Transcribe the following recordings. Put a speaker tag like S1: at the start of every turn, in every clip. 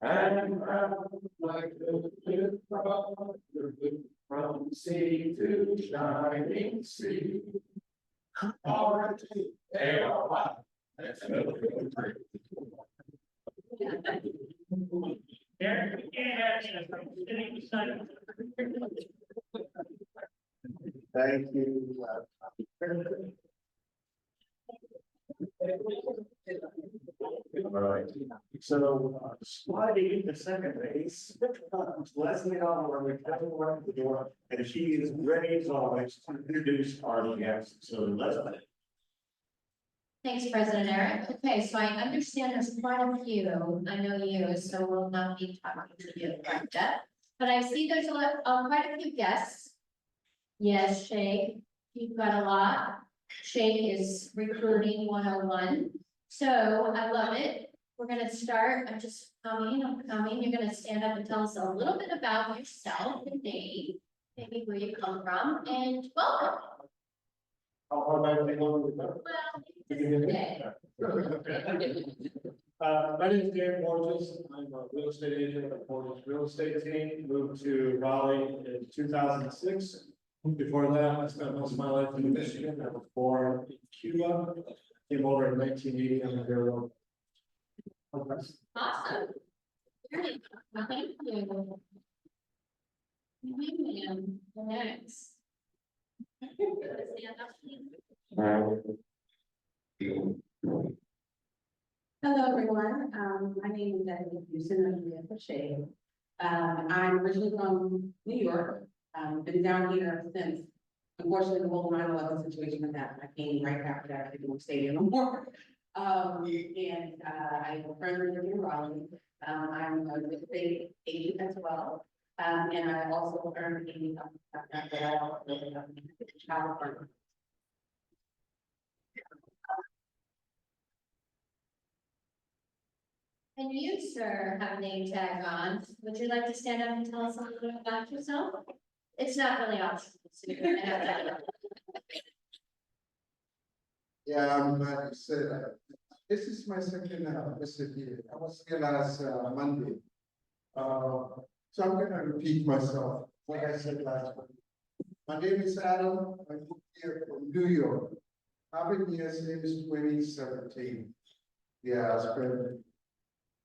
S1: And like the from sea to shining sea. All right, they are hot. Thank you. All right. So sliding into second base, Leslie Oliver, we have to work the door, and she is ready as always to introduce our guests. So Leslie.
S2: Thanks, President Eric. Okay, so I understand there's quite a few. I know you, so we'll not be talking to you like that. But I see there's quite a few guests. Yes, Shay, you've got a lot. Shay is recruiting 101. So I love it. We're going to start. I'm coming. You're going to stand up and tell us a little bit about yourself and name, maybe where you come from, and welcome.
S1: My name is Dan Borges. I'm a real estate agent at Borges Real Estate Team. Moved to Raleigh in 2006. Before that, I spent most of my life in Michigan. I was born in Cuba. Came over in 1980 on the railroad.
S2: Awesome. Great. Well, thank you. Next.
S3: Hello, everyone. My name is Debbie Houston. I'm here for Shade. I'm originally from New York. Been down here since, unfortunately, the whole 9/11 situation happened. I came right after that. I didn't stay here no more. And I have a friend living in Raleigh. I'm a real estate agent as well. And I also earned a child partner.
S2: And you, sir, have a name tag on. Would you like to stand up and tell us a little bit about yourself? It's not really optional. So you're gonna have to.
S4: Yeah, I'm glad you said that. This is my second visit here. I was here last Monday. So I'm gonna repeat myself, what I said last Monday. My name is Adam. I moved here from New York. I've been here since 2017. Yeah, I spent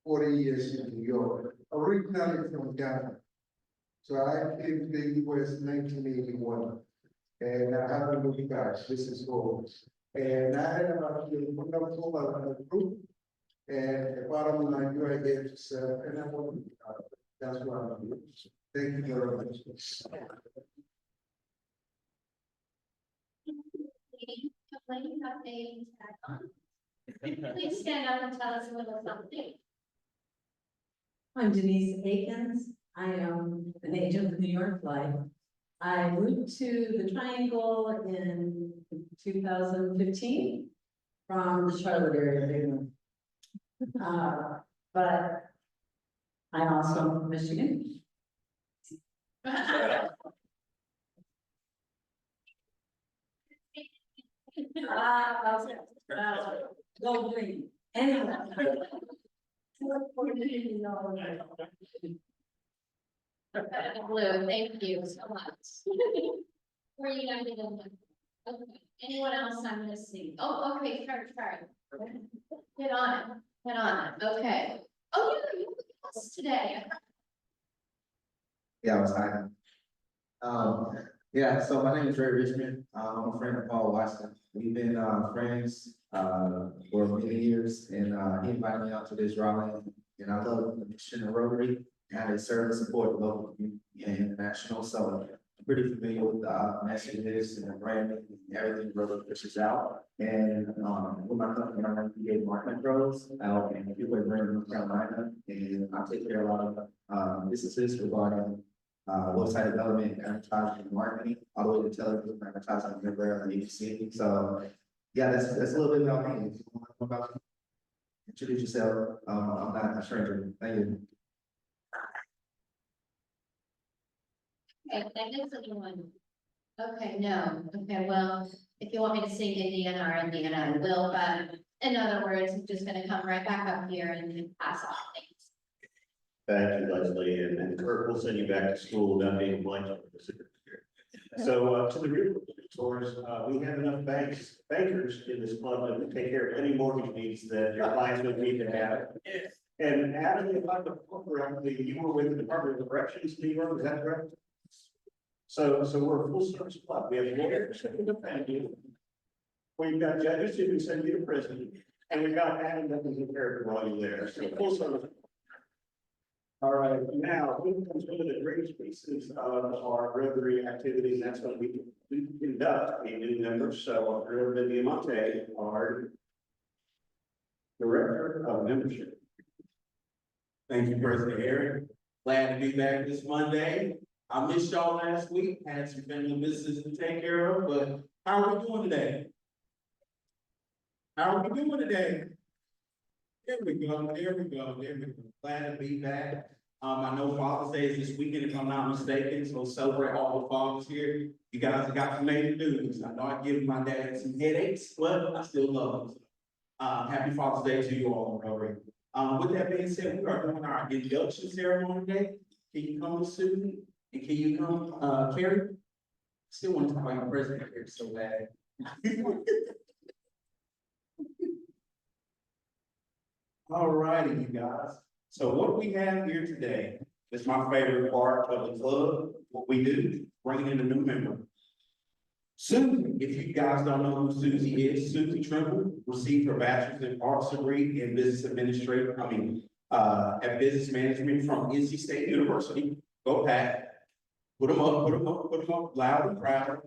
S4: 40 years in New York, originally from Ghana. So I came to the US in 1981, and I haven't looked back. This is home. And I had about a wonderful group, and the bottom line, you are here to serve, and I want to be part of it. That's what I'm doing. Thank you very much.
S2: Please stand up and tell us a little something.
S5: I'm Denise Akins. I am an agent of New York Life. I moved to the Triangle in 2015 from the Charlotte area. But I'm also from Michigan. Go green. Anyway.
S2: Blue, thank you so much. We're united in one. Okay, anyone else I'm missing? Oh, okay, sorry. Get on it, okay. Oh, yeah, you with us today.
S6: Yeah, I was hiding. Yeah, so my name is Ray Richmond. I'm a friend of Paul Watson. We've been friends for many years, and he invited me out to this Raleigh, and I love the mission of Rotary, and they serve and support the local community and international. So I'm pretty familiar with the messages and the branding and everything Rotary pushes out. And with my company, I'm on PA marketing pros out in North Carolina, and I take care of a lot of businesses regarding website development, advertising, and marketing, all the way to television, advertising, everywhere on ABC. So yeah, that's a little bit about me. If you want to know about me, introduce yourself. I'm not a stranger. Thank you.
S2: Okay, that is anyone. Okay, no, okay, well, if you want me to sing Indiana or Indiana, I will, but in other words, I'm just gonna come right back up here and pass off things.
S7: Thank you, Leslie, and Kurt will send you back to school, not being blank. So, to the real tours, we have enough bankers in this club to take care of any mortgage needs that your clients would need to have. And Adam, if I'm correctly, you were with the Department of Corrections, New York, is that correct? So we're a full service club. We have lawyers who can defend you. We've got judges who can send you to prison, and we've got Adam that can take care of you while you're there. So full service. All right, now, who comes one of the greatest pieces of our Rotary activities, that's what we conduct a new member. So, Reverend Diamante, our Director of Membership.
S8: Thank you, President Eric. Glad to be back this Monday. I missed y'all last week, had some family business to take care of, but how are we doing today? How are we doing today? There we go, there we go, there we go. Glad to be back. I know Father's Day is this weekend, if I'm not mistaken, so celebrate all the fathers here. You guys have got some major news. I know I give my dad some headaches, but I still love him. Happy Father's Day to you all, Rotary. With that being said, we are doing our induction ceremony today. Can you come, Susan? And can you come, Carrie? Still want to talk about your president here so bad. All righty, you guys. So what we have here today is my favorite part of the club. What we do, bringing in a new member. Susie, if you guys don't know who Susie is, Susie Trimble received her bachelor's in arts degree in business administration, at business management from NC State University. Go Pack. Put them up, put them up, put them up, loud and proud.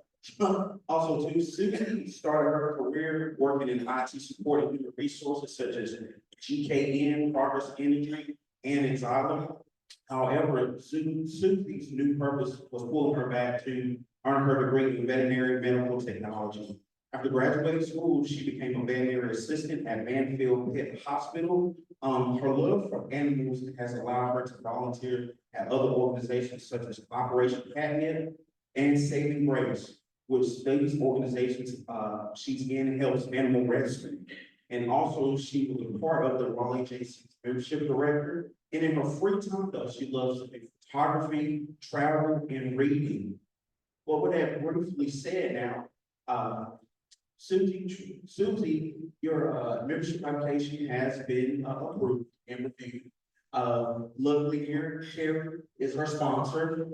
S8: Also, too, Susie started her career working in IT support and human resources such as GKN, Progress Energy, and Exile. However, Susie's new purpose was pulling her back to earn her degree in veterinary medical technology. After graduating school, she became a veterinary assistant at Manfield Pet Hospital. Her love for animals has allowed her to volunteer at other organizations such as Operation Catnip and Saving Grace, which these organizations she's in helps animal rescue. And also she was a part of the Raleigh JC membership director. And in her free time though, she loves photography, travel, and reading. Well, with that briefly said now, Susie, your membership application has been approved and reviewed. Luckily here, Carrie is her sponsor.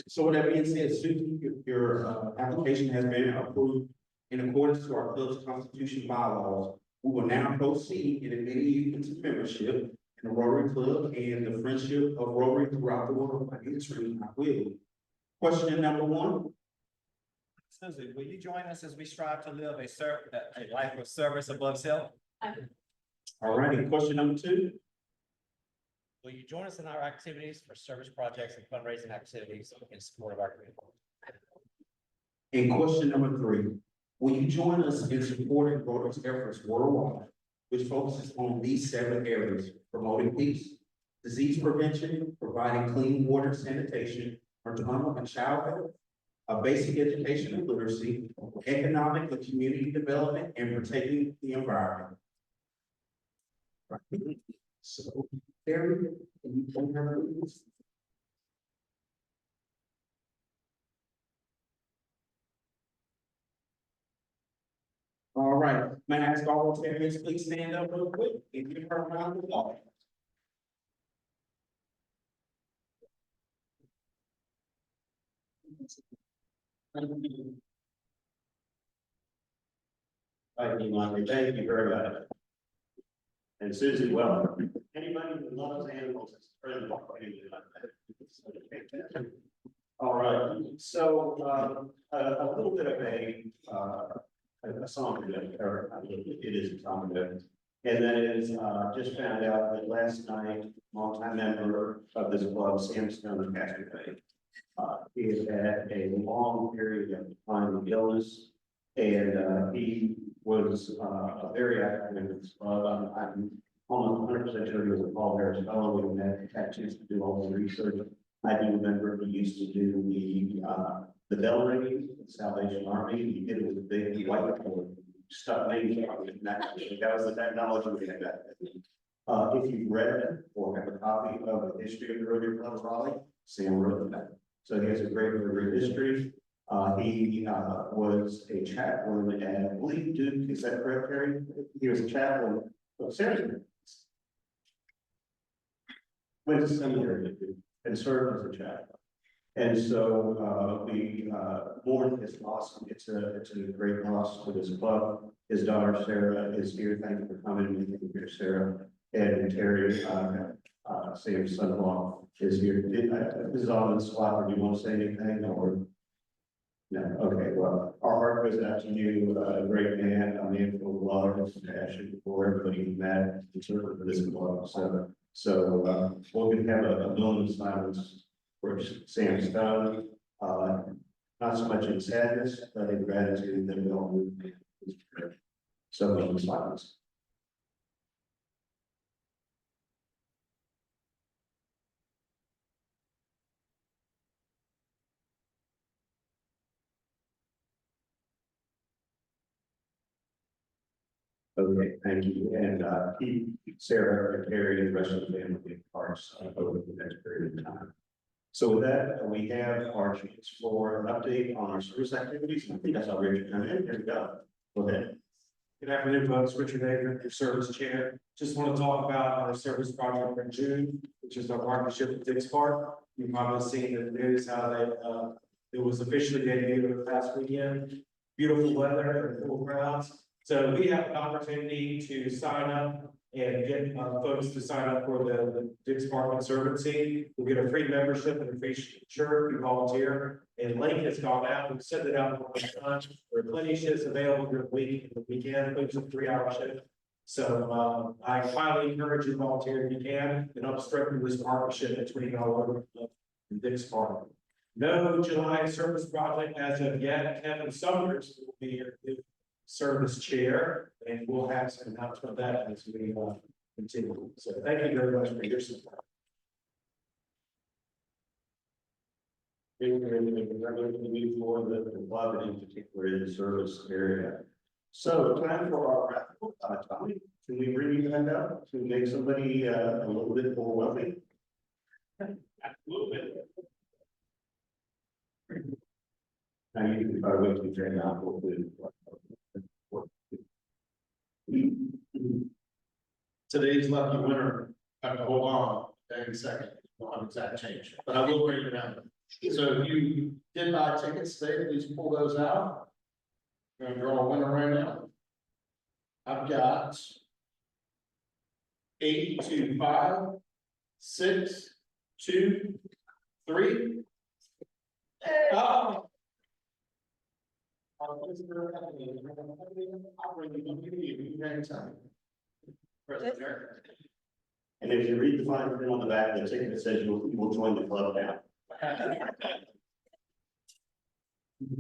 S8: So with that being said, Susie, your application has been approved in accordance to our club's constitution bylaws. We will now proceed in admitting you into membership in the Rotary Club and the friendship of Rotary throughout the world. By entering, I will. Question number one.
S9: Susie, will you join us as we strive to live a life of service above self?
S8: All righty, question number two.
S9: Will you join us in our activities for service projects and fundraising activities in support of our community?
S8: And question number three, will you join us in supporting Rotary's efforts worldwide, which focuses on these 7 areas: promoting peace, disease prevention, providing clean water sanitation, maternal and child health, a basic education and literacy, economic and community development, and protecting the environment? Right. So, Terry, can you point her please? All right, may I ask all Rotarians please stand up real quick and give her a round of applause.
S7: Thank you, Lonnie. Thank you very much. And Susie, welcome. Anybody who loves animals is a friend of mine. All right, so a little bit of a song today, or it is a song today. And that is just found out that last night, longtime member of this club, Sam Stone, passed away. He has had a long period of chronic illness, and he was a very active member of this club. I'm almost 100% sure he was a Paul Harris fellow. We had a chance to do all the research I do remember he used to do the bell ringing, the Salvation Army, he did it with a big whiteboard, stuck names on it, and that was the technology we had back then. If you've read it or have a copy of the history of the Rotary Club of Raleigh, Sam wrote that. So he has a great Rotary history. He was a chaplain at, I believe, Duke, is that correct, Harry? He was a chaplain of seminary. Went to seminary and served as a chaplain. And so we mourn his loss. It's a great loss to this club. His daughter Sarah is here. Thank you for coming. Thank you, here, Sarah. And Terry, Sam's son-in-law is here. This is on the spot. Or do you want to say anything or? No, okay, well, our heart goes out to you, a great man, a man full of love and passion for everybody you met and served for this club. So we're gonna have a moment of silence for Sam's son. Not so much in sadness, but in gratitude that we all move. So moment of silence. Okay, thank you, and keep Sarah and Terry and the rest of the family in hearts over the next period of time. So with that, we have our chance for an update on our service activities. I think that's how Richard come in. Here we go. Go ahead.
S1: Good afternoon, folks. Richard Hager, your service chair. Just want to talk about our service project in June, which is our partnership with Dix Park. You've probably seen in the news how it was officially debuted the past weekend. Beautiful weather and full crowds. So we have an opportunity to sign up and get folks to sign up for the Dix Park Conservancy. We'll get a free membership and a free shirt if you volunteer. And link has gone out. We've sent it out one time. There are plenty of shifts available during the week and the weekend, which is a 3-hour shift. So I highly encourage you to volunteer if you can and help strengthen this partnership between our Rotary Club and Dix Park. No July service project as of yet. Kevin Summers will be your service chair, and we'll have some announcement of that as we continue. So thank you very much for your support.
S7: We're going to move forward with the club in particular in the service area. So time for our raffle. Tommy, can we bring you back up to make somebody a little bit more wealthy? Absolutely. Now you can probably wait to turn out.
S1: Today's lucky winner, I have to hold on a second, we'll have exact change, but I will bring it down. So if you did buy tickets today, please pull those out. I'm gonna draw a winner right now. I've got 8, 2, 5, 6, 2, 3. Oh. I'll bring you next time.
S7: And if you read the fine print on the back of the ticket, it says you will join the club now.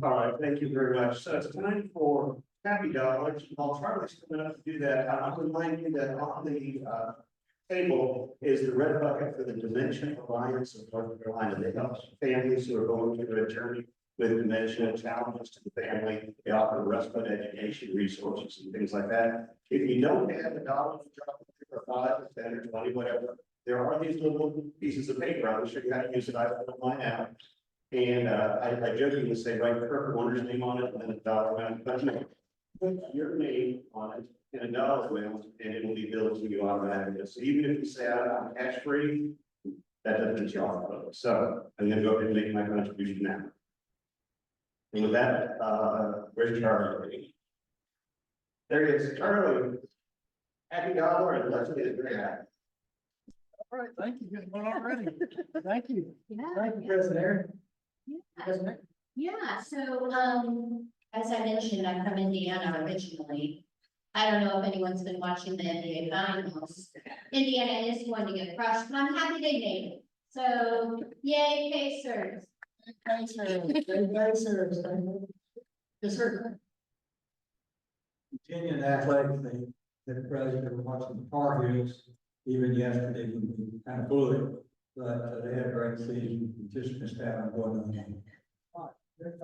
S7: All right, thank you very much. So it's time for Happy Dollars. While Charlie's coming up to do that, I want to remind you that on the table is the red bucket for the Dementia Alliance of North Carolina. They help families who are going through a journey with dementia challenges to the family. They offer respite education resources and things like that. If you don't have a dollar to drop or 5 or 10 or 20, whatever, there are these little pieces of paper. I'll show you how to use it. I put mine out. And I jokingly say, write Kirk Warner's name on it and then a dollar amount. But no, put your name on it in a dollar amount and it will be billed to you automatically. So even if you say I'm cash free, that doesn't get you off the hook. So I'm going to go ahead and make my contribution now. And with that, where's Charlie? There he is, Charlie. Happy dollar and let's get it back.
S1: All right, thank you. Good one already. Thank you.
S2: Yeah.
S1: Thank you, President Aaron.
S2: Yeah, so, as I mentioned, I'm from Indiana originally. I don't know if anyone's been watching the NBA finals. Indiana is going to get crushed, but I'm happy they made it. So, yay, Pacers.
S1: Yes, sir. Continuing athletic thing, the president was watching the Tar Heels, even yesterday, when we kind of bullied.
S10: But they had a great season, just missed out on going on the game.
S2: Great.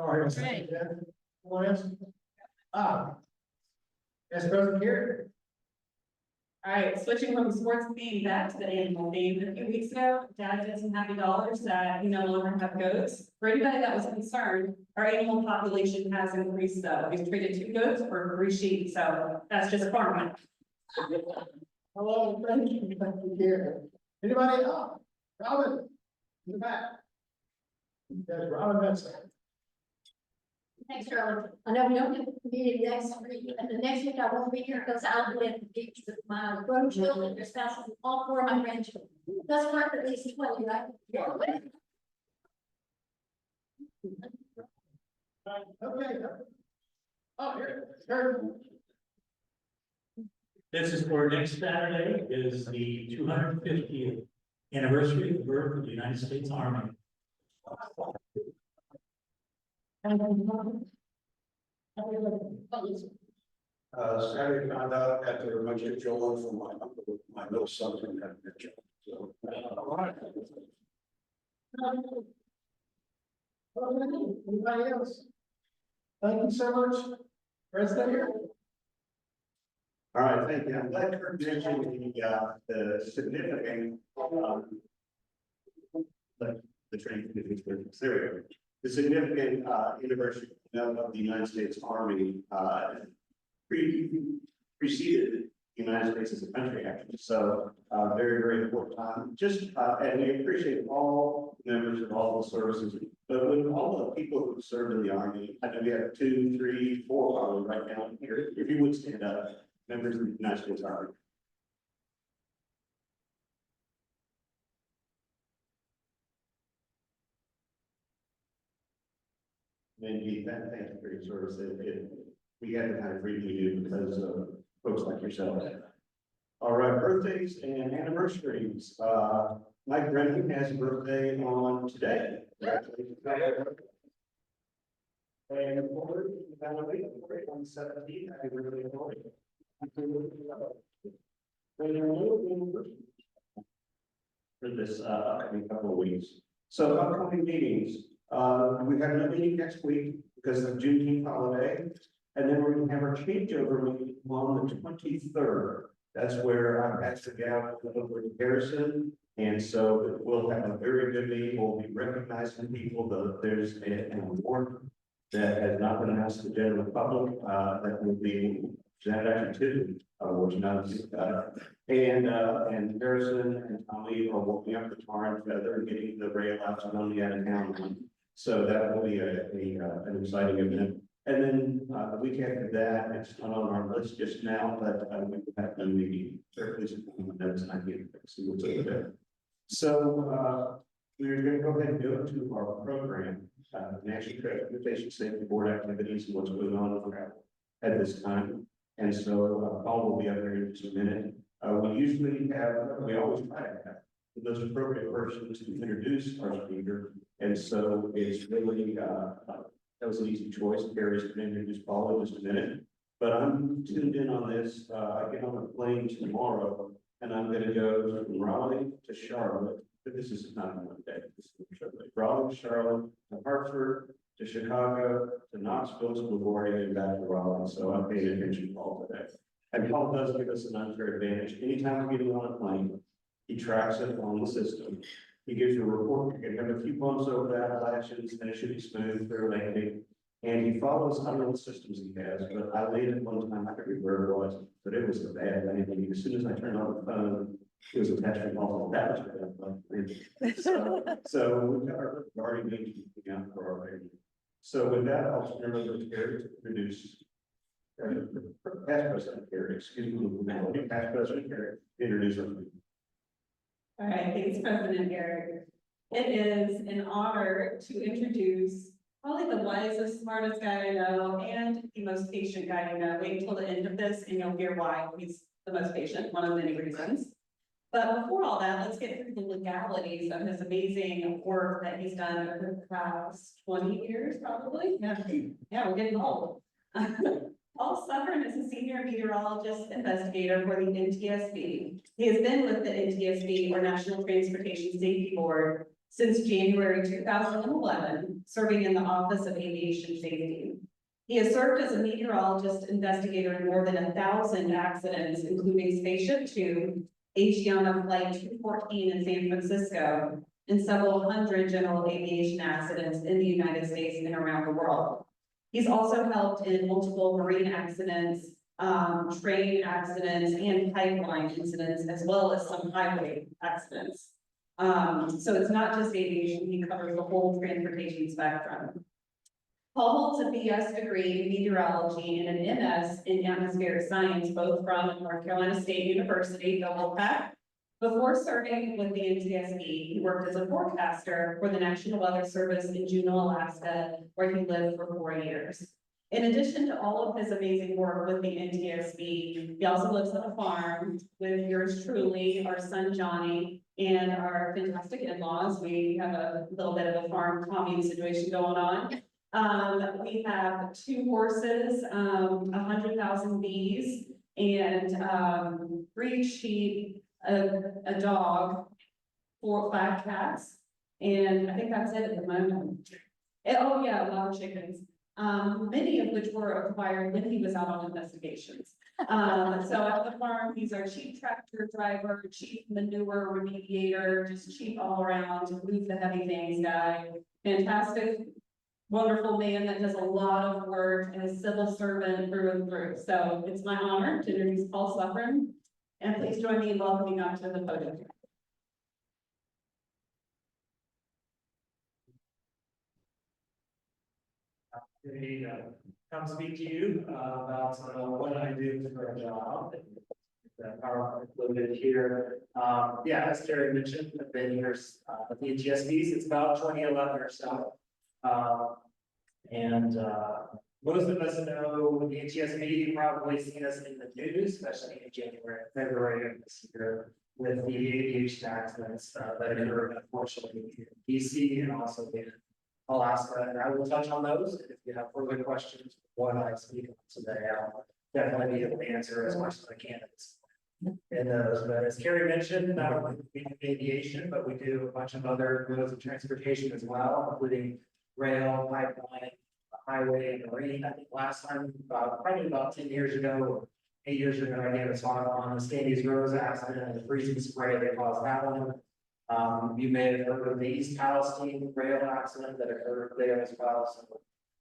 S1: Anyone else? Yes, President Carey.
S11: All right, switching from the sports theme back to the animal theme. A few weeks ago, Dad did some happy dollars that we no longer have goats. For anybody that was concerned, our animal population has increased though. We've traded 2 goats for 3 sheep, so that's just farming.
S1: Hello, thank you, Carey. Anybody else? Robin, in the back. Yes, Robin Benson.
S2: Thanks, Charlotte. I know we don't have a meeting next week, and the next week I won't be here because I'll be at the beach with my grandchildren, their spouses, all 4 of my grandchildren. That's worth at least 20, right?
S1: Okay. Oh, here.
S10: This is for next Saturday, is the 250th anniversary of the birth of the United States Army.
S8: Saturday found out after a bunch of children from my middle son had a child, so.
S1: Anybody else? Thank you so much. President here.
S7: All right, thank you. I'm glad Kurt mentioned the significant, the training committee for Syria. The significant anniversary of the United States Army preceded the United States as a country, actually. So very, very important time. Just and we appreciate all members of all the services, but with all the people who served in the Army, I know we have 2, 3, 4 probably right now here. If you would stand up, members of the United States Army. Thank you for your service. We had the kind of freedom we do because of folks like yourselves. All right, birthdays and anniversaries. Mike Brennan has a birthday on today. And on the 17th, I really enjoy it. For this upcoming couple of weeks. So upcoming meetings, we have no meeting next week because of the Juneteenth holiday. And then we're going to have our changeover meeting on the 23rd. That's where I'm Pastor Gal over in Harrison. And so we'll have a very good meeting. We'll be recognizing people. There's an award that has not been announced to the general public that will be presented actually to awards not and Harrison and Tommy are working up the tar and feather and getting the rail out to only out of town. So that will be an exciting event. And then the week after that, it's not on our list just now, but we have no meeting. Please notes and I can see what's over there. So we're going to go ahead and go to our program, National Transportation Safety Board activities and what's going on at this time. And so Paul will be up there in just a minute. We always try to have the most appropriate person to introduce our speaker. And so it's really, that was an easy choice. Gary's going to introduce Paul in just a minute. But I'm tuned in on this. I get on a plane tomorrow and I'm going to go from Raleigh to Charlotte. But this is not one day. This is Raleigh to Charlotte, to Hartford, to Chicago, to Knoxville, to LaGuardia, and back to Raleigh. So I'm paying attention to Paul today. And Paul does give us an unfair advantage. Anytime we're getting on a plane, he tracks it on the system. He gives you a report. You're going to have a few bumps over the Appalachians, and it should be smooth, fair landing. And he follows, I don't know what systems he has, but I landed one time, I forget where it was, but it was a bad landing. As soon as I turned on the phone, it was attachment also. That was bad. So we've got our guardian meeting out for our radio. So with that, I'll turn it over to Gary to introduce past President Gary, excuse me, past President Gary, introduce us.
S11: All right, thanks, President Eric. It is an honor to introduce probably the wisest, smartest guy I know, and the most patient guy I know. Wait until the end of this and you'll hear why he's the most patient, one of many reasons. But before all that, let's get through the legalities of his amazing work that he's done over the past 20 years, probably. Yeah, we're getting old. Paul Suffern is a senior meteorologist investigator for the NTSB. He has been with the NTSB, or National Transportation Safety Board, since January 2011, serving in the Office of Aviation Safety. He has served as a meteorologist investigator in more than 1,000 accidents, including Spaceship Two, Asiana Flight 214 in San Francisco, and several hundred general aviation accidents in the United States and around the world. He's also helped in multiple marine accidents, train accidents, and pipeline incidents, as well as some highway accidents. So it's not just aviation, he covers the whole transportation spectrum. Paul holds a BS degree in meteorology and an MS in atmospheric science, both from North Carolina State University, Double Pack. Before serving with the NTSB, he worked as a forecaster for the National Weather Service in Juneau, Alaska, where he lived for 4 years. In addition to all of his amazing work with the NTSB, he also lives on a farm with yours truly, our son Johnny, and our fantastic in-laws. We have a little bit of a farm commune situation going on. We have 2 horses, 100,000 bees, and 3 sheep, a dog, 4 or 5 cats, and I think that's it at the moment. Oh yeah, a lot of chickens, many of which were acquired when he was out on investigations. So at the farm, he's our chief tractor driver, chief manure remediator, just chief all around, move the heavy things guy. Fantastic, wonderful man that does a lot of work and a civil servant through and through. So it's my honor to introduce Paul Suffern, and please join me in welcoming up to the podium.
S1: Today, come speak to you about what I do for a job. The PowerPoint included here. Yeah, as Terry mentioned, I've been here at the NTSB since about 2011 or so. Most of us know the NTSB. You've probably seen us in the news, especially in January and February of this year, with the aviation accidents that occurred, unfortunately, in DC and also in Alaska. And I will touch on those. If you have further questions, what I speak on today, I'll definitely be able to answer as much as I can in those. But as Carrie mentioned, not only do we do aviation, but we do a bunch of other modes of transportation as well, including rail, pipeline, highway, and marine. I think last time, probably about 10 years ago, 8 years ago, I gave a talk on the Standys Rose accident and the freezing spray that caused that one. You may have heard of the East Palestine rail accident that occurred there as well. So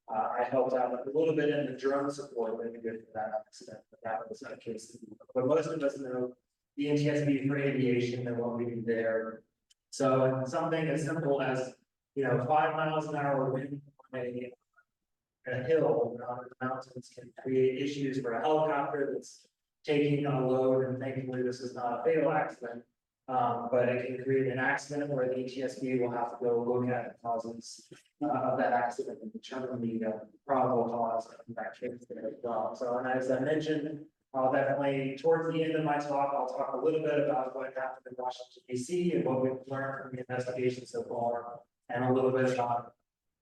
S1: I helped out a little bit in the drone support that we did for that accident, but that was not a case. But most of us know the NTSB for aviation and what we do there. So something as simple as, 5 miles an hour wind on a hill on the mountains can create issues for a helicopter that's taking a load, and thankfully this is not a fatal accident. But it can create an accident where the NTSB will have to go look at the causes of that accident and determine the probable cause of that case there as well. So, and as I mentioned, I'll definitely, towards the end of my talk, I'll talk a little bit about what happened in Washington, DC, and what we've learned from the investigation so far, and a little bit about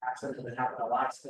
S1: accident that happened in Alaska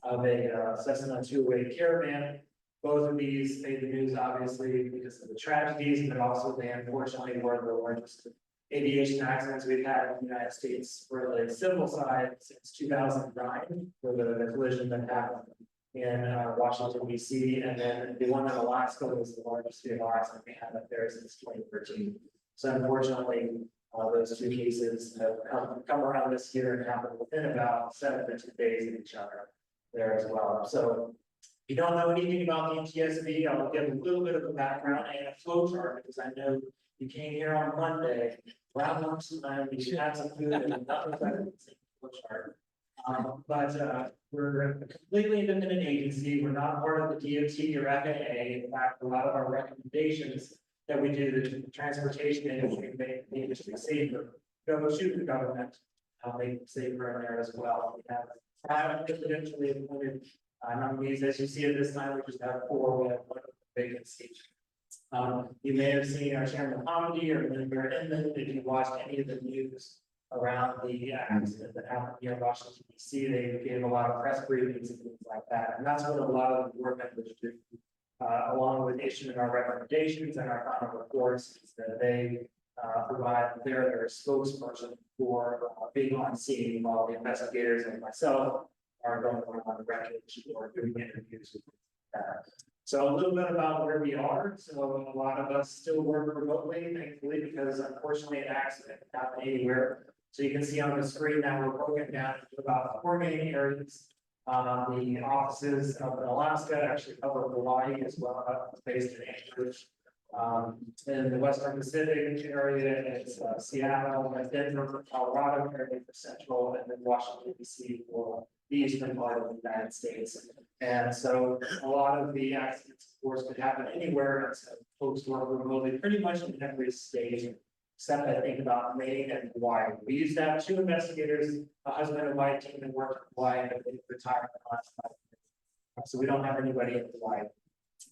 S1: of a Cessna 208 Caravan. Both of these made the news, obviously, because of the tragedies, but also they unfortunately were the largest aviation accidents we've had in the United States for the civil side since 2009, for the collision that happened in Washington, DC. And then the one in Alaska was the largest fatal accident we had up there since 2013. So unfortunately, those 2 cases have come around this year and happened within about 7 to 10 days of each other there as well. So if you don't know anything about the NTSB, I'll give a little bit of a background and a flow chart, because I know you came here on Monday, around lunchtime, you had some food and nothing better than the flow chart. But we're a completely independent agency. We're not part of the DOT or FAA. In fact, a lot of our recommendations that we do to the transportation industry, make the industry safer, go to the government, make them safer in there as well. We have 5 confidentially appointed nominees. As you see at this time, we just have 4. We have 1 vacancy. You may have seen our chairman Hamdi or Minister Inman if you watched any of the news
S9: around the accident that happened here in Washington DC. They gave a lot of press briefings and things like that, and that's what a lot of the board members do. Along with issuing our recommendations and our final reports, is that they provide their spokesperson for being on scene while the investigators and myself are going on the wreckage or doing interviews. So a little bit about where we are. So a lot of us still work remotely, thankfully, because unfortunately an accident can happen anywhere. So you can see on the screen now we're broken down into about 4 main areas. The offices up in Alaska actually cover Hawaii as well, based in Anchorage. In the Western Pacific area, it's Seattle, and Denver, Colorado area for Central, and then Washington DC for the eastern part of the United States. And so a lot of the accidents, of course, could happen anywhere, and so folks work remotely pretty much in every state, except I think about Maine and Hawaii. We used to have 2 investigators, a husband and wife team that worked in Hawaii, but they retired in the last 5 years. So we don't have anybody in Hawaii.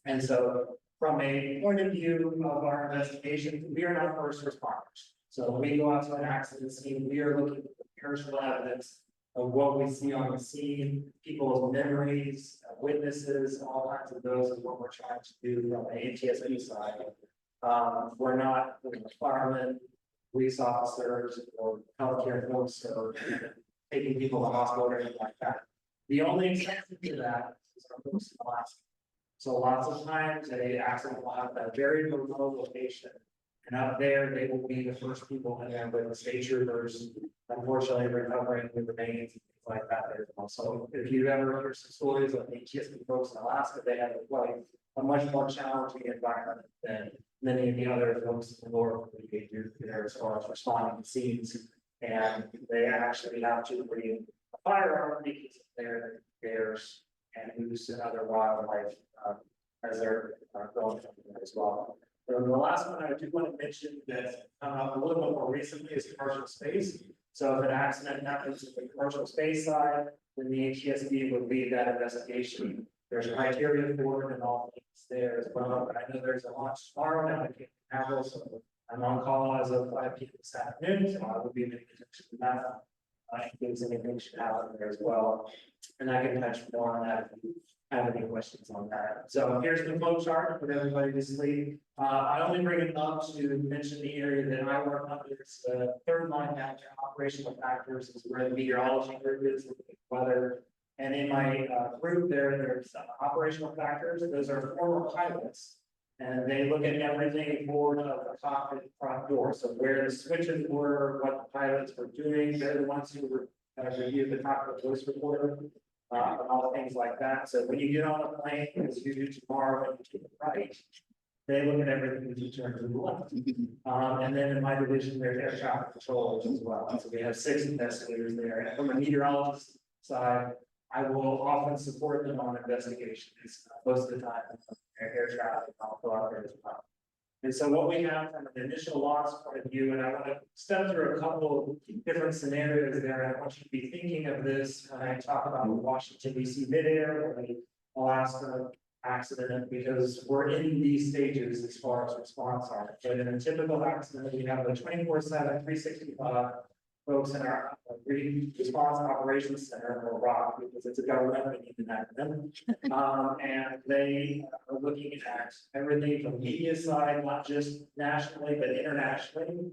S9: And so from a point of view of our investigation, we are not first responders. So when we go out to an accident scene, we are looking for perishable evidence of what we see on the scene, people's memories, witnesses, all kinds of those is what we're trying to do from the NTSB side. We're not firemen, police officers, or healthcare folks, or taking people to the hospital or anything like that. The only exception to that is our folks in Alaska. So lots of times a accident will have a very remote location. And out there, they will be the first people in there with the state troopers, unfortunately recovering the remains and things like that as well. So if you ever hear some stories of the NTSB folks in Alaska, they have a much more challenging environment than many of the other folks in the lower 48 do there as far as responding to scenes. And they actually have to bring a firearm because they're bears and moose and other wildlife as they're going as well. So the last one I do want to mention that a little bit more recently is commercial space. So if an accident happens in the commercial space side, then the NTSB would lead that investigation. There's criteria for it and all things there as well. But I know there's a launch tomorrow down at Cape Canaveral, so I'm on call as of 5 p.m. this afternoon, so I will be making attention to that. If there's anything should happen there as well. And I can touch more on that if you have any questions on that. So here's the flow chart for everybody to see. I only bring it up to mention the area that I work under. It's the third line down to operational factors is where the meteorology group is, weather. And in my group there's operational factors. Those are former pilots. And they look at everything forward of the cockpit front door. So where the switches were, what the pilots were doing, they're the ones who were review the cockpit voice recorder, and all things like that. So when you get on a plane, as you do tomorrow, and you take a right, they look at everything as you turn to the left. And then in my division, there's air traffic controllers as well. So we have 6 investigators there. And from a meteorologist side, I will often support them on investigations. Most of the time, air traffic, I'll go out there as well. And so what we have from an initial loss point of view, and I want to step through a couple of different scenarios there. I want you to be thinking of this when I talk about the Washington DC midair or the Alaska accident, because we're in these stages as far as response are. But in a typical accident, we have a 24/7, 365 folks in our response operations center, or ROC, because it's a government, we need an acronym. And they are looking at everything from media side, not just nationally, but internationally.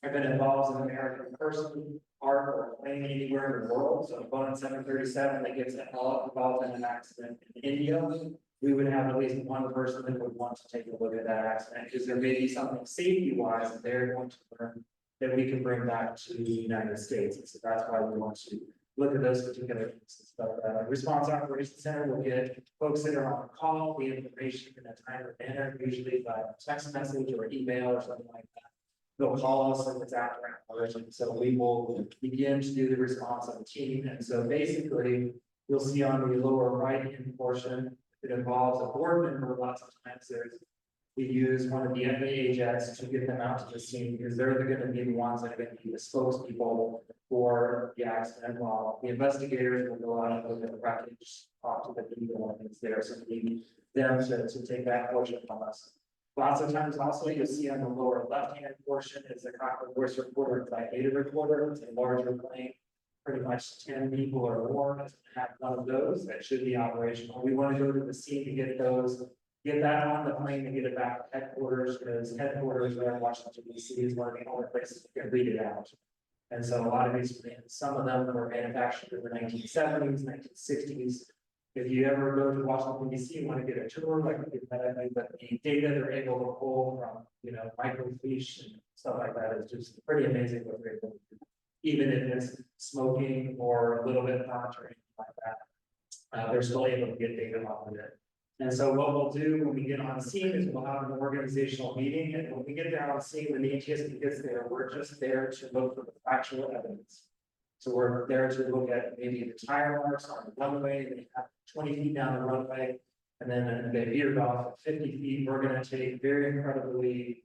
S9: If it involves an American person, part or plane anywhere in the world, so a Boeing 737 that gets involved in an accident in India, we would have at least one person that would want to take a look at that accident, because there may be something safety-wise that they're going to learn that we can bring back to the United States. And so that's why we want to look at those particular cases. But Response Operations Center will get folks that are on call, the information in a timely manner, usually by text message or email or something like that. They'll call us if it's after hours. And so we will begin to do the response of the team. And so basically, you'll see on the lower right-hand portion, it involves a board member. Lots of times we use one of the FAA jets to get them out to the scene, because they're going to be the ones that are going to be the spokespeople for the accident, while the investigators will go out and look at the wreckage, talk to the people when it's there. So we need them to take that portion from us. Lots of times also, you'll see on the lower left-hand portion is a cockpit voice recorder, it's like data recorder, it's a larger plane. Pretty much 10 people or more have one of those that should be operational. We want to go to the scene to get those, get that on the plane and get it back to headquarters, because headquarters there in Washington DC is one of the only places you can read it out. And so a lot of these, some of them were manufactured in the 1970s, 1960s. If you ever go to Washington DC, you want to get a tour, like but the data they're able to pull from, microfiche and stuff like that is just pretty amazing what they're able to do. Even if it's smoking or a little bit hot or anything like that, they're still able to get data off of it. And so what we'll do when we get on scene is we'll have an organizational meeting, and when we get there on scene, when the NTSB gets there, we're just there to look for the factual evidence. So we're there to look at maybe the tire marks on the runway, they have 20 feet down the runway, and then they veered off at 50 feet. We're going to take very incredibly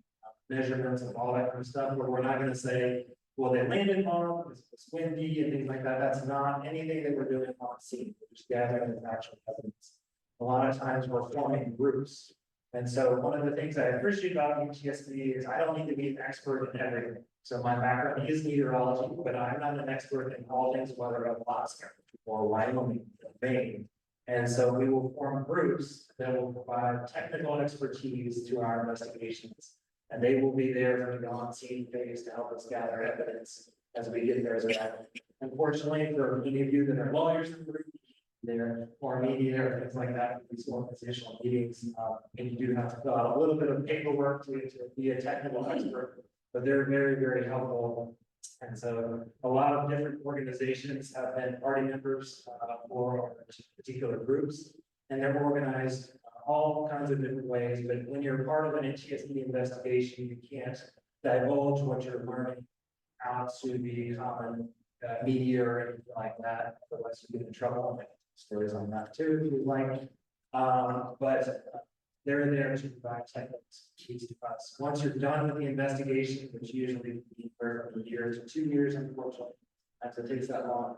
S9: measurements of all that kind of stuff, where we're not going to say, well, they landed wrong, it's windy and things like that. That's not anything that we're doing on scene. We're just gathering the actual evidence. A lot of times we're forming groups. And so one of the things I appreciate about NTSB is I don't need to be an expert in everything. So my background is meteorology, but I'm not an expert in all things weather of Alaska or Wyoming or Maine. And so we will form groups that will provide technical expertise to our investigations. And they will be there for the on-scene phase to help us gather evidence as we get there as well. Unfortunately, for many of you that are lawyers in the group, they're more media or things like that, these organizational meetings, and you do have to fill out a little bit of paperwork to be a technical expert, but they're very, very helpful. And so a lot of different organizations have been party members for particular groups, and they're organized all kinds of different ways. But when you're part of an NTSB investigation, you can't divulge what you're learning out to the common media or anything like that, otherwise you get in trouble. I'll make stories on that too, if you'd like. But they're there to provide technical expertise to us. Once you're done with the investigation, which usually can be for a year to 2 years, unfortunately, as it takes that long,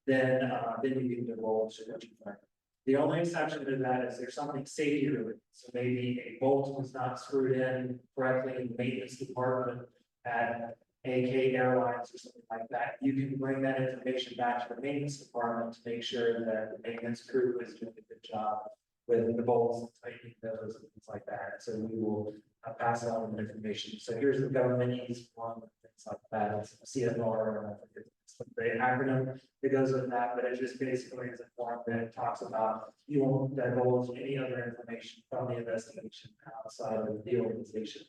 S9: then you can divulge what you learned. The only exception to that is there's something safety related. So maybe a bolt was not screwed in correctly in the maintenance department at AK Airlines or something like that. You can bring that information back to the maintenance department to make sure that the maintenance crew is doing a good job with the bolts and tightening those and things like that. So we will pass on the information. So here's the government needs one, things like that. It's CFR, and I forget the acronym that goes with that, but it just basically is a form that talks about you won't divulge any other information from the investigation outside of the organization.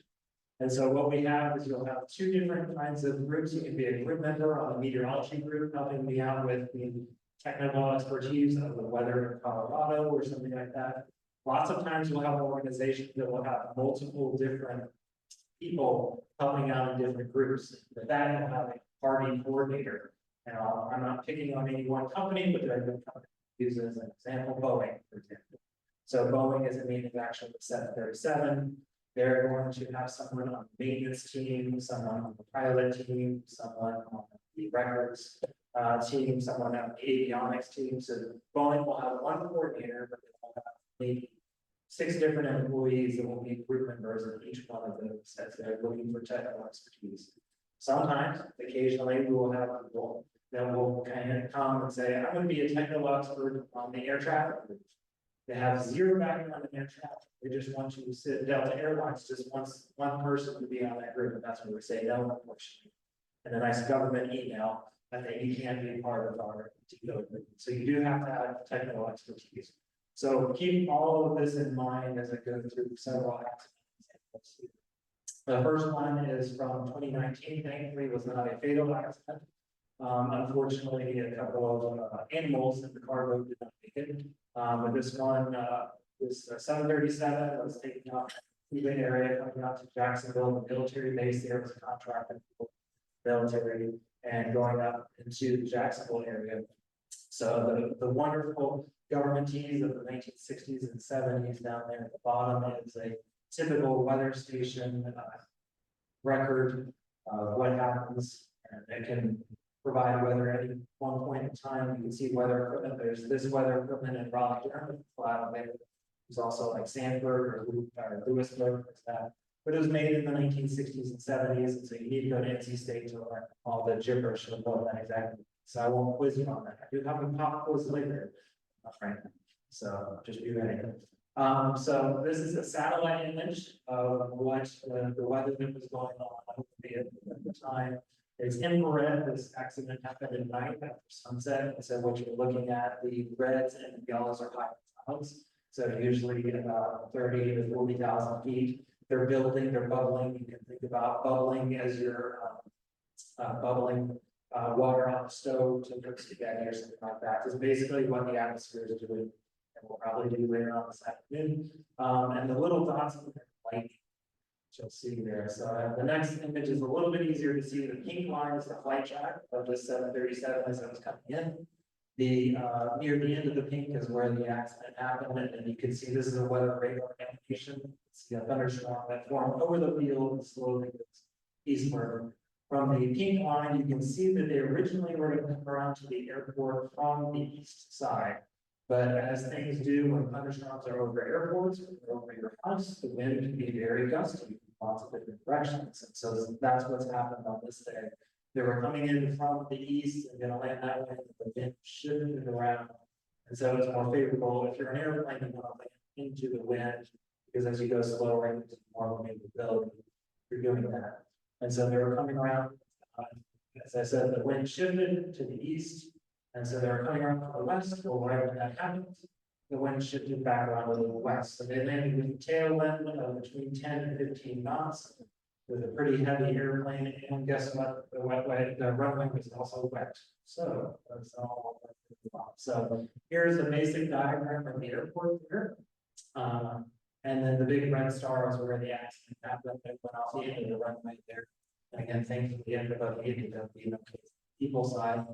S9: And so what we have is you'll have two different kinds of groups. You can be a group member on the meteorology group, helping me out with the technical expertise of the weather in Colorado or something like that. Lots of times we'll have an organization that will have multiple different people helping out in different groups. But that will have a party coordinator. Now, I'm not picking on any one company, but there are good companies. Use as an example, Boeing, for example. So Boeing is a manufacturer of the 737. They're going to have someone on the maintenance team, someone on the pilot team, someone on the records team, someone on the avionics team. So Boeing will have one coordinator, but they will have maybe 6 different employees that will be group members in each one of those as they're looking for technical expertise. Sometimes, occasionally, we will have people that will kind of come and say, I'm going to be a technical expert on the air traffic group. They have zero background in air traffic. They just want you to sit. Delta Airlines just wants one person to be on that group, and that's when we say no, unfortunately. And a nice government email that you can't be part of our particular group. So you do have to have technical expertise. So keep all of this in mind as I go through several accidents. The first one is from 2019. Thankfully, was not a fatal accident. Unfortunately, a couple of animals in the cargo did not make it. But this one, this 737 was taking off the Cuban area, coming out to Jacksonville, the military base there was contracted for military, and going up into the Jacksonville area. So the wonderful government teams of the 1960s and 70s down there at the bottom is a typical weather station record of what happens, and it can provide weather at any one point in time. You can see weather equipment. There's this weather equipment in Raleigh, Rotary, There's also like Sanford or Lewisburg, there's that. But it was made in the 1960s and 70s, and so you need to go to NC State to learn all the gibberish of what that exactly. So I won't quiz you on that. I do have a pop quiz later, frankly. So just be ready. So this is a satellite image of what the weather that was going on at the time. It's infrared. This accident happened at night after sunset. And so what you're looking at, the reds and the yellows are high clouds. So usually about 30 to 40,000 feet. They're building, they're bubbling. You can think about bubbling as you're bubbling water on the stove to put spaghetti or something like that. It's basically what the atmosphere is doing. And we'll probably do later on this afternoon. And the little dots are lightning, which you'll see there. So the next image is a little bit easier to see. The pink line is the flight track of the 737 as it was coming in. The near the end of the pink is where the accident happened, and you can see this is a weather radar animation. See a thunderstorm that formed over the field and slowly goes eastward. From the pink line, you can see that they originally were going to come around to the airport from the east side. But as things do when thunderstorms are over airports or over your house, the wind can be very gusty in lots of different directions. And so that's what's happened on this day. They were coming in from the east and going to land that way, and the wind shifted around. And so it's more favorable if you're an airplane, you want to land into the wind, because as you go slower into more maneuverability, you're doing that. And so they were coming around, as I said, the wind shifted to the east. And so they were coming around to the west, well, right when that happened, the wind shifted back around to the west. So they landed with a tail wind of between 10 and 15 knots with a pretty heavy airplane. And guess what? The runway was also wet. So that's all. So here's a basic diagram from the airport here. And then the big red star is where the accident happened. It went off the end of the runway there. And again, thankfully, everybody ended up being okay. People side.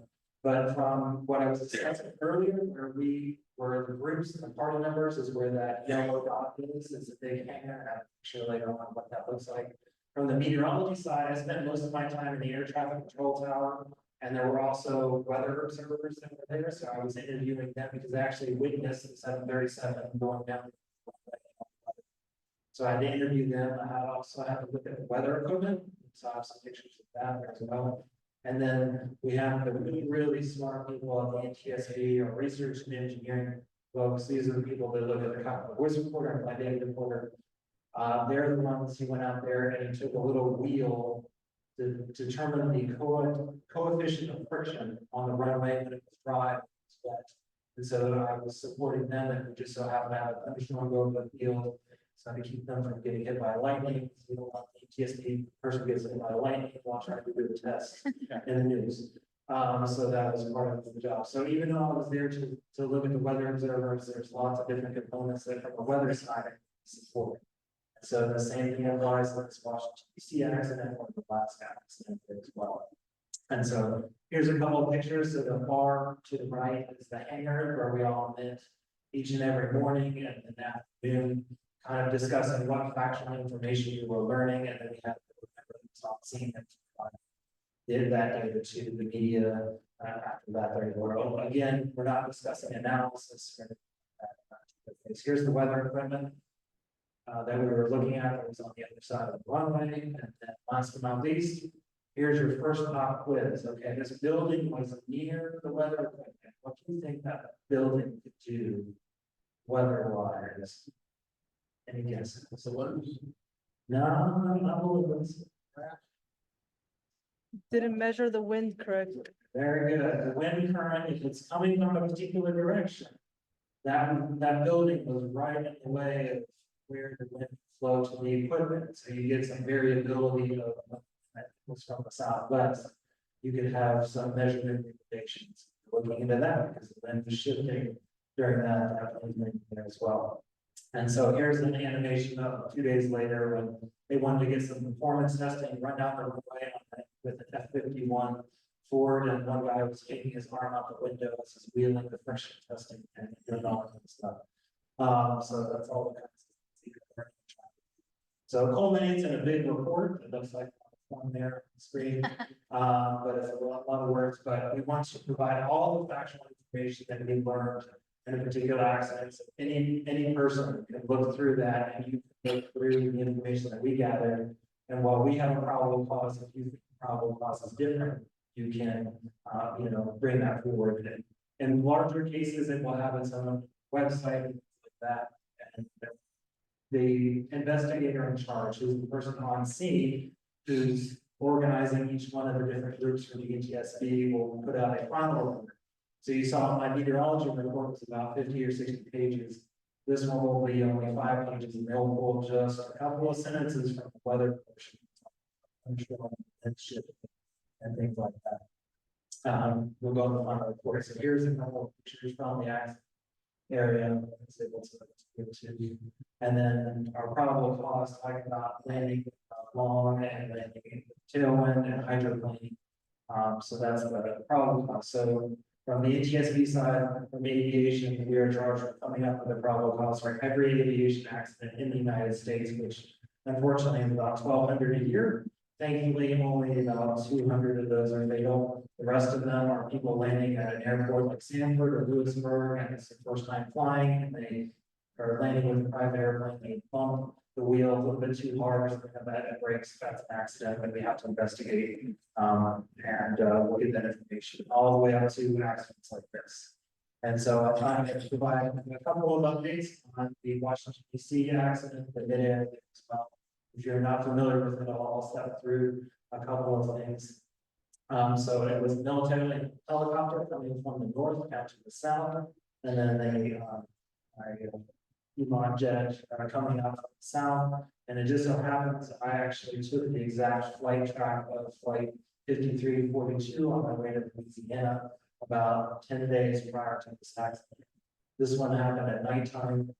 S9: But from what I was discussing earlier, where we were the groups and the party members is where that yellow dot is a big hangar. I'm sure later on what that looks like. From the meteorology side, I spent most of my time in the air traffic control tower, and there were also weather observers that were there. So I was interviewing them because I actually witnessed the 737 going down. So I had to interview them. I also had to look at the weather equipment. So I have some pictures of that there as well. And then we have the really smart people at the NTSB or research and engineering folks. These are the people that look at the cockpit voice recorder and my data recorder. They're the ones who went out there and took a little wheel to determine the coefficient of friction on the runway when it was dry. And so I was supporting them, and we just so happened to have a thunderstorm go over the field. So to keep them from getting hit by lightning, you don't want the TSD person gets hit by lightning while trying to do the test in the news. So that was part of the job. So even though I was there to look at the weather observers, there's lots of different components that from the weather side support. So the same thing applies to this Washington DC accident or the Alaska accident as well. And so here's a couple of pictures. So the far to the right is the hangar where we all met each and every morning and in the afternoon, kind of discussing what factual information you were learning, and then we had to remember the top scene and did that data to the media after that very world. Again, we're not discussing analysis. Here's the weather equipment that we were looking at that was on the other side of the runway. And then last but not least, here's your first pop quiz. Okay, this building was near the weather equipment. What do you think that building could do weather-wise? Any guesses? No, not balloons.
S12: Didn't measure the wind correctly.
S9: Very good. The wind current, if it's coming from a particular direction, that building was right in the way of where the wind flowed to the equipment. So you get some variability of that was from the southwest. You could have some measurement limitations looking into that because the wind was shifting during that there as well. And so here's an animation of 2 days later when they wanted to get some performance testing, run down the runway with an F-51 Ford, and one guy was taking his arm out the window as he's wheeling the friction testing and doing all that stuff. So that's all the kinds of. So it culminates in a big report. It looks like on there on the screen, but it's a lot of words. But we want to provide all the factual information that we learned in a particular accident. So any person can look through that and you can look through the information that we gathered. And while we have a probable cause, if you think the probable cause is different, you can, bring that forward. And in larger cases, it will have its own website and things like that. And the investigator in charge, who's the person on scene, who's organizing each one of the different groups for the NTSB, will put out a final report. So you saw my meteorology report was about 50 or 60 pages. This one will be only 5 pages, and they'll pull just a couple of sentences from the weather portion. And shit and things like that. We'll go to the final report. So here's a couple of pictures from the accident area. It's able to give to you. And then our probable cause, talking about landing long and landing tailwind and hydroplane. So that's the probable cause. So from the NTSB side, from aviation, we are charged with coming up with a probable cause for every aviation accident in the United States, which unfortunately is about 1,200 a year. Thankfully, only about 200 of those are fatal. The rest of them are people landing at an airport like Sanford or Lewisburg, and it's their first time flying, and they are landing with a private airplane, they bump the wheel a little bit too hard, and that breaks, that's an accident, and we have to investigate. We'll get that information all the way up to accidents like this. And so I'll try to provide a couple of updates on the Washington DC accident, the mid-air as well. If you're not familiar with it, I'll step through a couple of things. So it was a military helicopter coming from the north down to the south, and then they jet coming out from the south. And it just so happens I actually took the exact flight track of flight 5342 on my way to Louisiana about 10 days prior to this accident. This one happened at nighttime.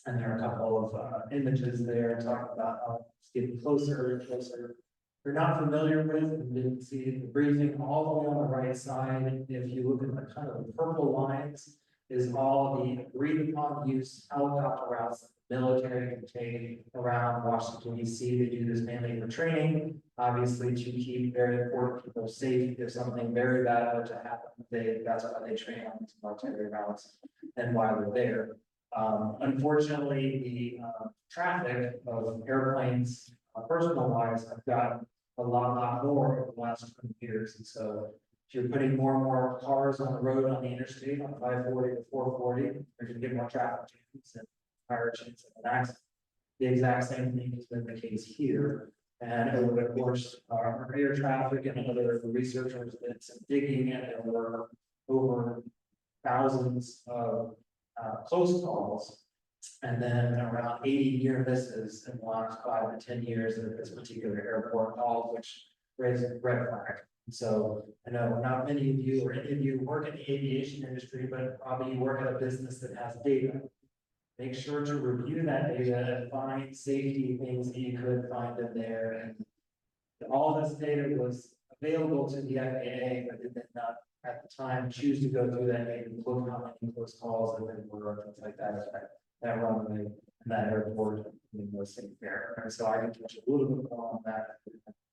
S9: And there are a couple of images there talking about how it's getting closer and closer. If you're not familiar with and didn't see the briefing, all the way on the right side, if you look at the kind of the purple lines, is all the agreed upon use helicopter routes that the military can take around Washington DC. They do this mainly for training, obviously to keep very important people safe. If something very bad were to happen, that's why they train on these military routes and why they're there. Unfortunately, the traffic of airplanes, personal wise, have gotten a lot more over the last 20 years. And so if you're putting more and more cars on the road on the interstate on 540 to 440, you're going to get more traffic jams and higher chance of an accident. The exact same thing has been the case here. And over the course of our air traffic and other researchers did some digging, and there were over thousands of close calls, and then around 80 near misses in the last 5 to 10 years at this particular airport, all of which raised a red flag. So I know not many of you or any of you work in the aviation industry, but probably you work at a business that has data. Make sure to review that data and find safety things that you could find in there. And all this data was available to the FAA, but it did not at the time choose to go through that data and look how many close calls and then were things like that runway and that airport in those things there. And so I can touch a little bit more on that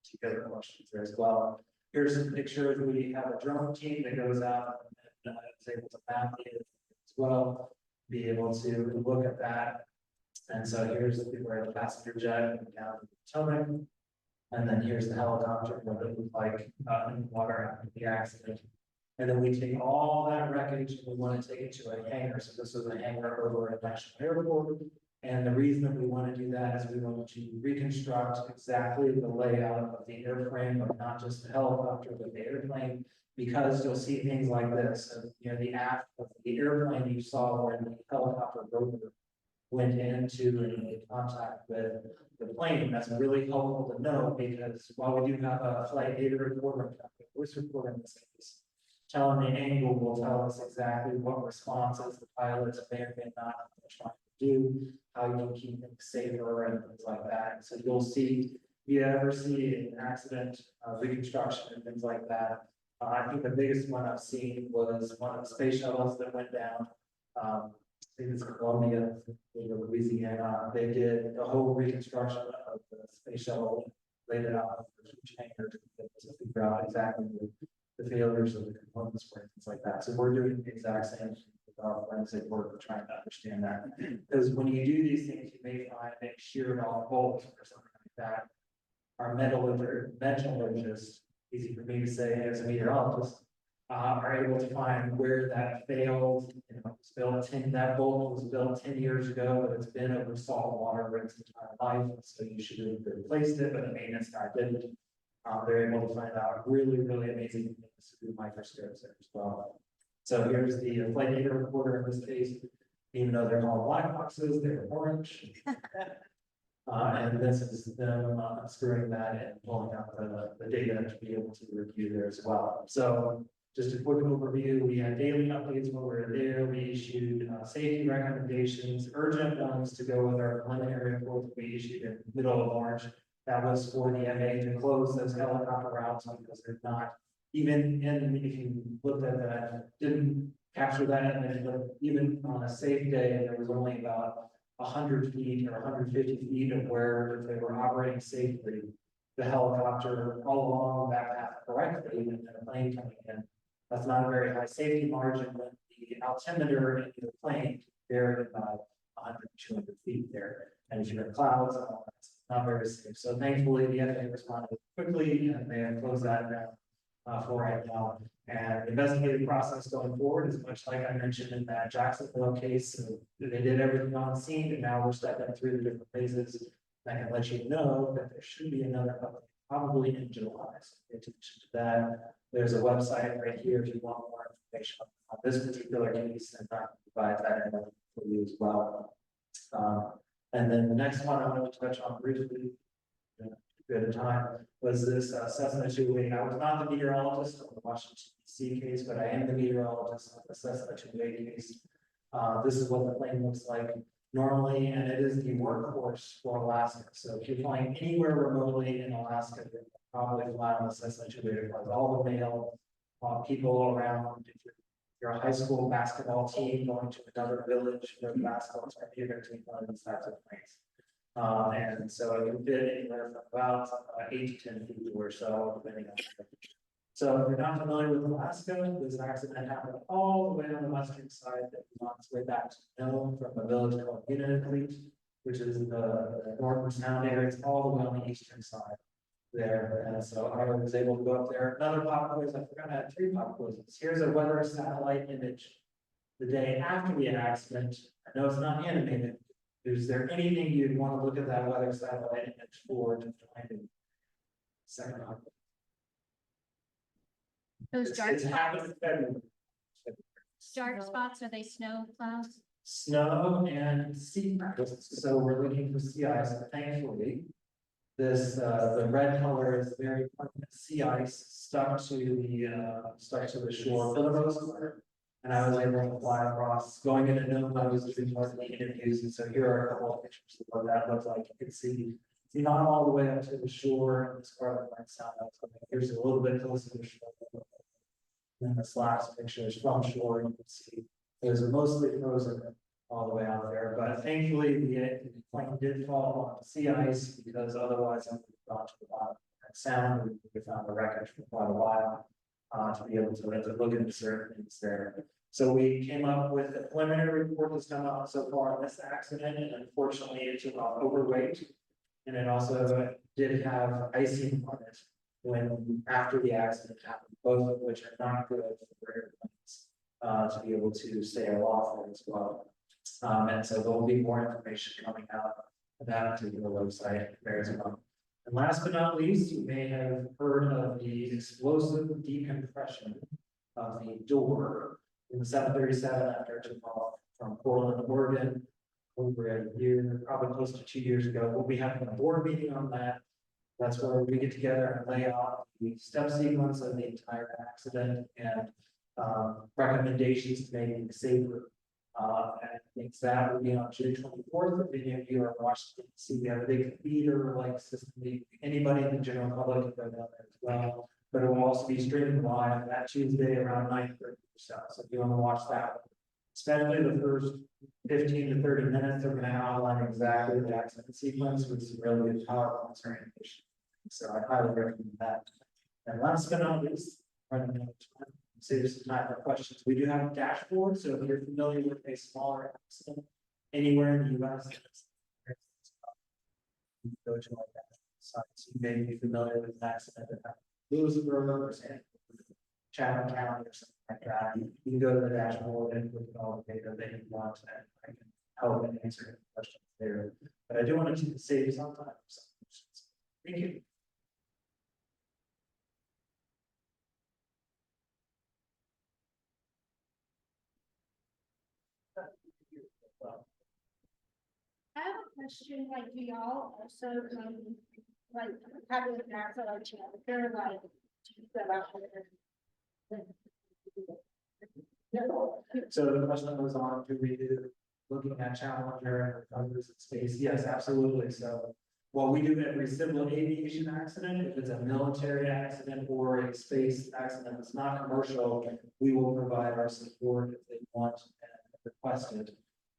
S9: particular questions there as well. Here's some pictures. We have a drone team that goes out and is able to map it as well, be able to look at that. And so here's where the passenger jet went down to Potomac. And then here's the helicopter, what it looked like in the water after the accident. And then we take all that wreckage and we want to take it to a hangar. So this is a hangar over at National Airport. And the reason that we want to do that is we want to reconstruct exactly the layout of the airframe of not just the helicopter, but the airplane, because you'll see things like this. So, the aft of the airplane you saw when the helicopter rotor went into and made contact with the plane. That's really helpful to know, because while we do have a flight data recorder, a voice recorder in this case, telling the angle will tell us exactly what responses the pilots may or may not be trying to do, how you can keep things safer and things like that. And so you'll see, if you ever see an accident, reconstruction and things like that. I think the biggest one I've seen was one of the space shuttles that went down. I think it's Columbia, Louisiana. They did a whole reconstruction of the space shuttle, laid it out for each hangar to figure out exactly the failures of the components for things like that. So we're doing the exact same with our forensic work of trying to understand that. Because when you do these things, you may find that sheared off bolts or something like that. Our metallurgists, easy for me to say as a meteorologist, are able to find where that failed. You know, it's built that bolt was built 10 years ago, but it's been over salt water its entire life, so you should have replaced it, but the maintenance guy didn't. They're able to find out really, really amazing things through microscopes there as well. So here's the flight data recorder in this case, even though they're called black boxes, they're orange. And this is them unscrewing that and pulling out the data to be able to review there as well. So just a quick overview, we had daily updates when we were there. We issued safety recommendations, urgent ones to go with our preliminary report that we issued in the middle of March. That was for the MA to close those helicopter routes because they're not, even if you looked at that, didn't capture that image, but even on a safe day, there was only about 100 feet or 150 feet of where if they were operating safely, the helicopter all along that path correctly, and a plane coming in. That's not a very high safety margin when the altimeter in the plane varied about 100, 200 feet there. And if you're in clouds, it's not very safe. So thankfully, the FAA responded quickly and they have closed that down for right now. And the investigative process going forward is much like I mentioned in that Jacksonville case. So they did everything on scene, and now we're stepping through the different phases. I can let you know that there should be another update probably in July. So pay attention to that. There's a website right here if you want more information on this particular case, and I can provide that info for you as well. And then the next one I wanted to touch on briefly, at a time, was this Cessna 208. I was not the meteorologist on the Washington DC case, but I am the meteorologist on the Cessna 208 case. This is what the plane looks like normally, and it is the workhorse for Alaska. So if you're flying anywhere remotely in Alaska, you're probably fly on the Cessna 208. It flies all the male people around. If you're a high school basketball team going to another village where the basketball is, you're going to take one of these types of planes. And so it can fit anywhere from about 8 to 10 feet or so, depending on the temperature. So if you're not familiar with Alaska, this accident happened all the way on the western side that was on its way back to Nome from a village called Unit, which is the northern sound area. It's all the way on the eastern side there. And so I was able to go up there. Another pop quiz, I forgot I had 3 pop quizzes. Here's a weather satellite image the day after the accident. I know it's not animated. Is there anything you'd want to look at that weather satellite image for to find it? Second one.
S2: Those dark
S9: It's happened
S2: spots,
S9: in February.
S2: dark spots, are they snow clouds?
S9: Snow and sea ice. So we're looking for sea ice. Thankfully, this the red color is very permanent sea ice stuck to the shore for the most part. And I was able to fly across, going into Nome, I was doing most of the interviews, and so here are a couple of pictures of what that looks like. You can see not all the way up to the shore, and this part of the might sound out. So here's a little bit closer to the shore. And this last picture is from shore, you can see it was mostly frozen all the way out there. But thankfully, the plane did fall on sea ice, because otherwise it would have gone to the bottom. That sound, we found the wreckage for quite a while. To be able to look into certain things there. So we came up with a preliminary report that's come out so far on this accident, and unfortunately it took off overweight. And it also did have icing on it when after the accident happened, both of which are not good for airplanes to be able to stay aloft as well. And so there will be more information coming out of that particular website there as well. And last but not least, you may have heard of the explosive decompression of the door in the 737 after it took off from Portland, Oregon, over a year, probably close to 2 years ago. We'll be having a board meeting on that. That's where we get together and lay out the step sequence of the entire accident and recommendations to make it safer. And I think that will be on June 24th. If any of you are watching, see we have a big theater like system. Anybody in the general public can go down there as well. But it will also be streaming live that Tuesday around 9:30 or so. So if you want to watch that, especially the first 15 to 30 minutes, they're going to outline exactly the accident sequence with some really good PowerPoints or animation. So I highly recommend that. And last but not least, running out of time. save some time for questions. We do have a dashboard, so if you're familiar with a smaller accident anywhere in the US. You go to like that site, so you may be familiar with an accident that happened in Lewisburg or Chatham County or something like that. You can go to the dashboard and look at all the data that you want, and I can help and answer any questions there. But I do want to save you some time for some questions. Thank you.
S2: I have a question, like, do y'all also, like, having a NASA, like, they're like,
S9: So the question was on, do we do looking at Challenger and others in space? Yes, absolutely. So what we do every civil aviation accident, if it's a military accident or a space accident that's not commercial, we will provide our support if they want and request it.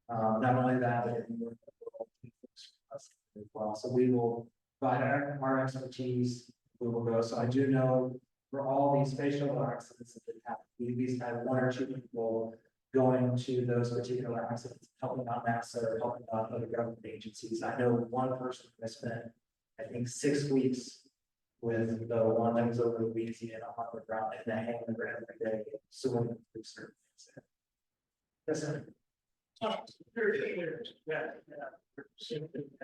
S9: Not only that, but as well. So we will provide our expertise. We will go. So I do know for all these space shuttle accidents that happen, we at least have one or two people going to those particular accidents, helping out NASA or helping out other government agencies. I know one person who spent, I think, 6 weeks with the one that was over Louisiana on the ground and the hangar every day, swimming through certain things. Yes, sir.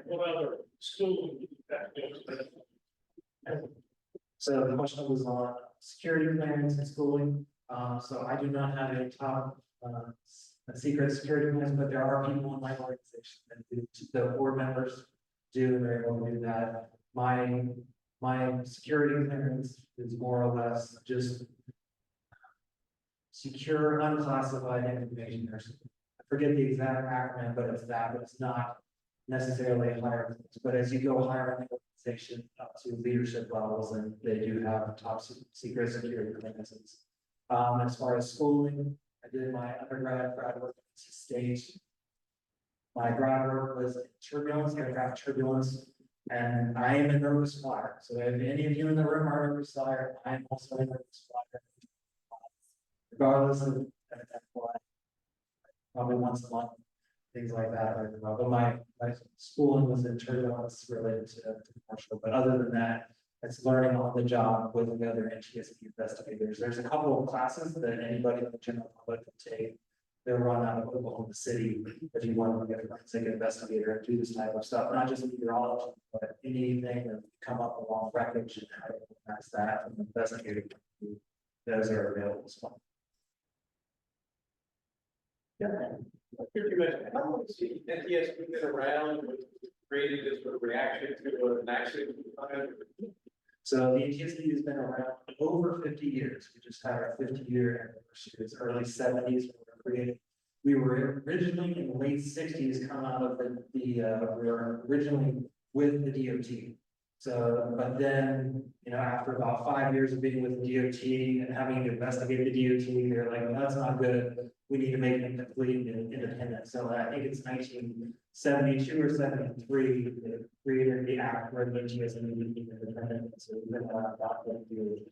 S10: What other school?
S9: So the question was on security clearance and schooling. So I do not have a top a secret security clearance, but there are people in my organization that do, the board members do, they're able to do that. My security clearance is more or less just secure unclassified information. I forget the exact acronym, but it's that, but it's not necessarily higher. But as you go higher in the organization up to leadership levels, and they do have top secret security clearances. As far as schooling, I did my undergrad work at NC State. My grad work was in turbulence, aircraft turbulence, and I am a nervous flyer. So if any of you in the room are a nervous flyer, I am also a nervous flyer. Regardless of probably once a month, things like that. But my schooling was in turbulence related to commercial, but other than that, it's learning on the job with the other NTSB investigators. There's a couple of classes that anybody in the general public can take. They're run out of Oklahoma City if you want to get a forensic investigator and do this type of stuff, not just meteorology, but anything that come up along wreckage and how to organize that from the investigator. Those are available as well.
S1: Yeah. How long has the NTSB been around with creating this sort of reaction to an accident?
S9: So the NTSB has been around over 50 years. We just had our 50-year anniversary. It's early 70s when we were created. We were originally in the late 60s, come out of we were originally with the DOT. So, but then, you know, after about 5 years of being with the DOT and having to investigate the DOT, they're like, well, that's not good. We need to make them completely independent. So I think it's 1972 or 73 that created the act where the NTSB is independent. So we've been about 50 years.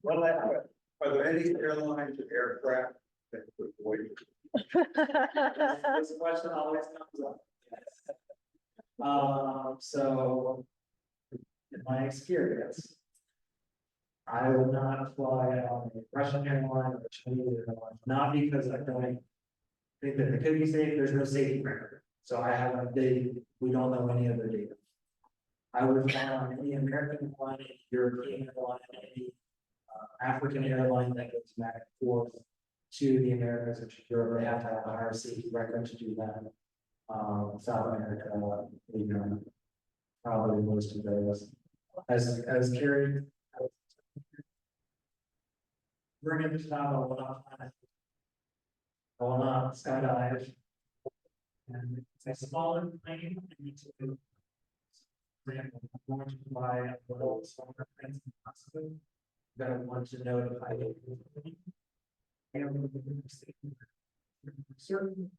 S8: Well, are there any airlines or aircraft that would avoid?
S9: This question always comes up. So in my experience, I will not fly on a Russian airline or Chinese airline, not because I don't think that it could be safe. There's no safety record. So I have we don't know any other data. I would fly on any American airline, any European airline, any African airline that goes back and forth to the Americas or to Europe. They have to have a higher safety record to do that. South America, you know, probably most of those. As Carrie, we're going to stop. I will not skydive. And it's a smaller plane. I need to. I'm going to buy a little smaller planes in possible. That I want to notify you. Certain.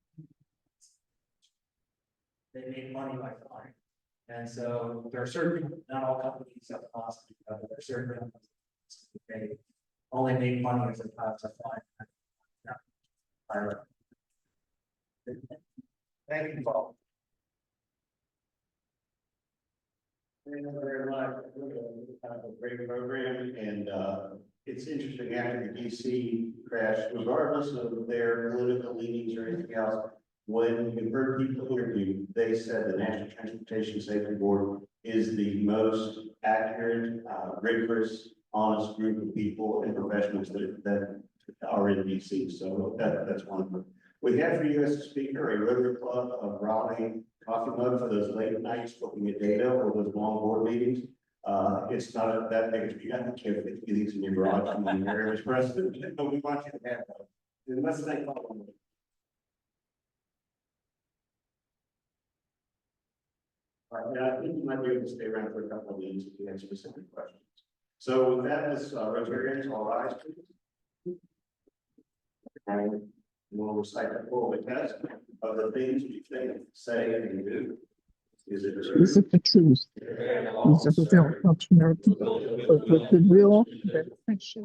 S9: They make money by flying. And so there are certain, not all companies have the possibility, but there are certain companies They only make money as a cost of flying. Thank you, Paul.
S7: Thank you very much. A great program, and it's interesting after the DC crash, regardless of their political leanings or anything else. When you heard people interview, they said the National Transportation Safety Board is the most accurate, rigorous, honest group of people and professionals that are in DC. So that's wonderful. We have for you as a speaker, a Rotary Club of Raleigh coffee mug for those late nights looking at data or those long board meetings. It's not that big of a, I don't care if they do these in your garage, in your area, President, but we want you to have those. And let's thank all of them. All right, and I think you might be able to stay around for a couple of minutes if you have specific questions. So with that, let's Rotarians, all rise, please. And we'll recite the full test of the things we think, say, and do. Is it true?
S13: Is it the truth? Is it the real functionality? Is it the real beneficial?